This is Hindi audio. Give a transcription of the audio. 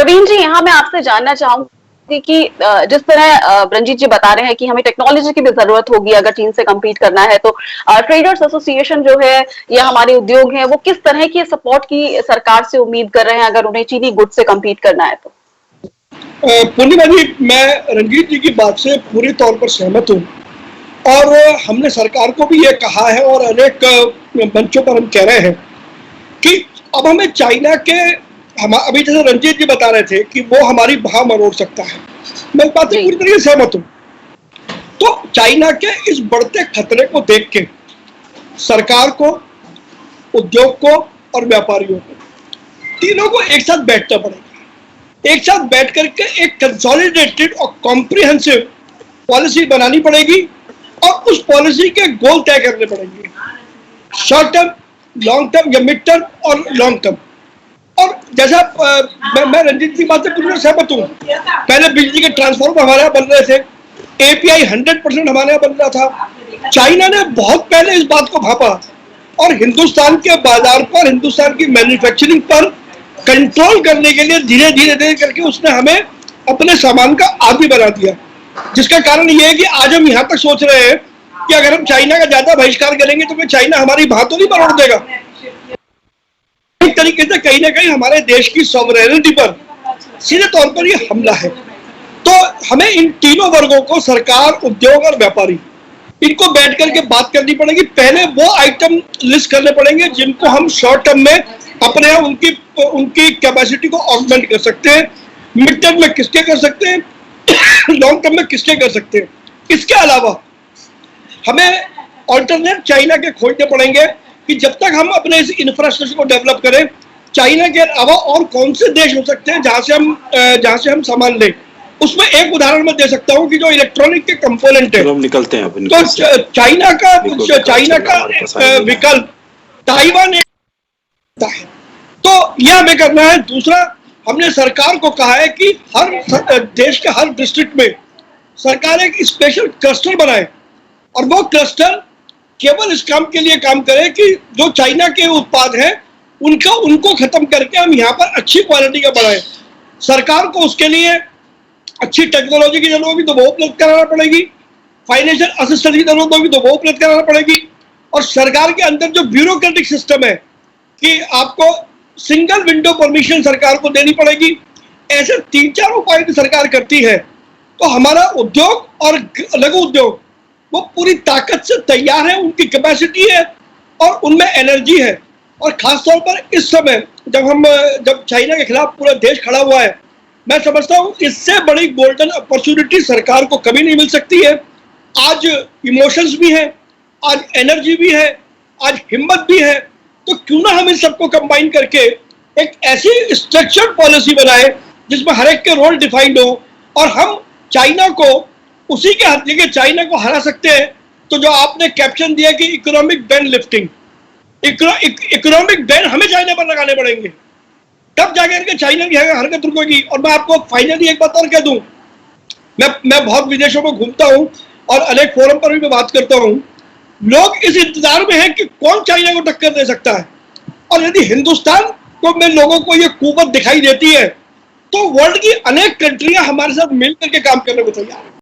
प्रवीण जी, यहाँ मैं आपसे जानना चाहूंगी कि जिस तरह रंजीत जी बता रहे हैं कि हमें टेक्नोलॉजी की भी जरूरत होगी अगर चीन से कम्पीट करना है, तो ट्रेडर्स एसोसिएशन जो है या हमारे उद्योग हैं वो किस तरह की सपोर्ट की सरकार से उम्मीद कर रहे हैं अगर उन्हें चीनी गुड से कम्पीट करना है तो? पूर्णिमा जी, मैं रंजीत जी की बात से पूरी तौर पर सहमत हूँ और हमने सरकार को भी ये कहा है और अनेक मंचों पर हम कह रहे हैं कि अब हमें चाइना के अभी जैसे रंजीत जी बता रहे थे कि वो हमारी बाह मरोड़ सकता है, मैं इस बात से पूरी तरीके से सहमत हूँ। तो चाइना के इस बढ़ते खतरे को देख के सरकार को, उद्योग को और व्यापारियों को, तीनों को एक साथ बैठना पड़ेगा। एक साथ बैठ करके एक कंसोलिडेटेड और कॉम्प्रिहेंसिव पॉलिसी बनानी पड़ेगी और उस पॉलिसी के गोल तय करने पड़ेंगे, शॉर्ट टर्म, लॉन्ग टर्म या मिड टर्म और लॉन्ग टर्म। और जैसा मैं रंजीत की बात से पूरी सहमत हूँ। पहले बिजली के ट्रांसफार्मर हमारे यहाँ बन रहे थे, एपीआई 100% हमारे यहाँ बन रहा था। चाइना ने बहुत पहले इस बात को भापा और हिंदुस्तान के बाजार पर, हिंदुस्तान की मैन्युफैक्चरिंग पर कंट्रोल करने के लिए धीरे धीरे करके उसने हमें अपने सामान का आदी बना दिया, जिसका कारण यह है कि आज हम यहाँ तक सोच रहे हैं कि अगर हम चाइना का ज्यादा बहिष्कार करेंगे तो फिर चाइना हमारी बात तो नहीं मरोड़ देगा। एक तरीके से कहीं ना कहीं हमारे देश की सॉवरेनिटी पर सीधे तौर पर यह हमला है। तो हमें इन तीनों वर्गों को, सरकार, उद्योग और व्यापारी, इनको बैठ करके बात करनी पड़ेगी। पहले वो आइटम लिस्ट करने पड़ेंगे जिनको हम शॉर्ट टर्म में अपने यहाँ उनकी कैपेसिटी को ऑगमेंट कर सकते हैं, मिड टर्म में किसके कर सकते हैं, लॉन्ग टर्म में किसके कर सकते हैं। इसके अलावा हमें ऑल्टरनेट चाइना के खोजने पड़ेंगे कि जब तक हम अपने इस इंफ्रास्ट्रक्चर को डेवलप करें, चाइना के अलावा और कौन से देश हो सकते हैं जहां से हम सामान लें। उसमें एक उदाहरण मैं दे सकता हूं कि जो इलेक्ट्रॉनिक के कंपोनेंट है, निकलते हैं तो चाइना का विकल्प ताइवान है। तो यह हमें करना है। दूसरा, हमने सरकार को कहा है कि हर देश के हर डिस्ट्रिक्ट में सरकार एक स्पेशल क्लस्टर बनाए और वो क्लस्टर केवल इस काम के लिए काम करे कि जो चाइना के उत्पाद हैं उनको खत्म करके हम यहाँ पर अच्छी क्वालिटी का बनाए। सरकार को उसके लिए अच्छी टेक्नोलॉजी की जरूरत होगी तो वो उपलब्ध कराना पड़ेगी, फाइनेंशियल असिस्टेंस की जरूरत होगी तो वो उपलब्ध कराना पड़ेगी। और सरकार के अंदर जो ब्यूरोक्रेटिक सिस्टम है कि आपको सिंगल विंडो परमिशन सरकार को देनी पड़ेगी। ऐसे 3-4 उपाय सरकार करती है तो हमारा उद्योग और लघु उद्योग वो पूरी ताकत से तैयार है, उनकी कैपेसिटी है और उनमें एनर्जी है। और खासतौर पर इस समय जब चाइना के खिलाफ पूरा देश खड़ा हुआ है, मैं समझता हूँ इससे बड़ी गोल्डन अपॉर्चुनिटी सरकार को कभी नहीं मिल सकती है। आज इमोशंस भी है, आज एनर्जी भी है, आज हिम्मत भी है, तो क्यों ना हम इन सबको कंबाइन करके एक ऐसी स्ट्रक्चर्ड पॉलिसी बनाए जिसमें हर एक के रोल डिफाइंड हो और हम चाइना को उसी के हाथ लेके चाइना को हरा सकते हैं। तो जो आपने कैप्शन दिया कि economic ban lifting, economic ban हमें चाइना पर लगाने पड़ेंगे, तब जाकर चाइना की हरकत रुकेगी। और मैं आपको फाइनली एक बात और कह दूं, मैं बहुत विदेशों में घूमता हूं और अनेक फोरम पर भी मैं बात करता हूं। लोग इस इंतजार में हैं कि कौन चाइना को टक्कर दे सकता है, और यदि हिंदुस्तान को में लोगों को यह कुवत दिखाई देती है तो वर्ल्ड की अनेक कंट्रियां हमारे साथ मिलकर के काम करने को तैयार है।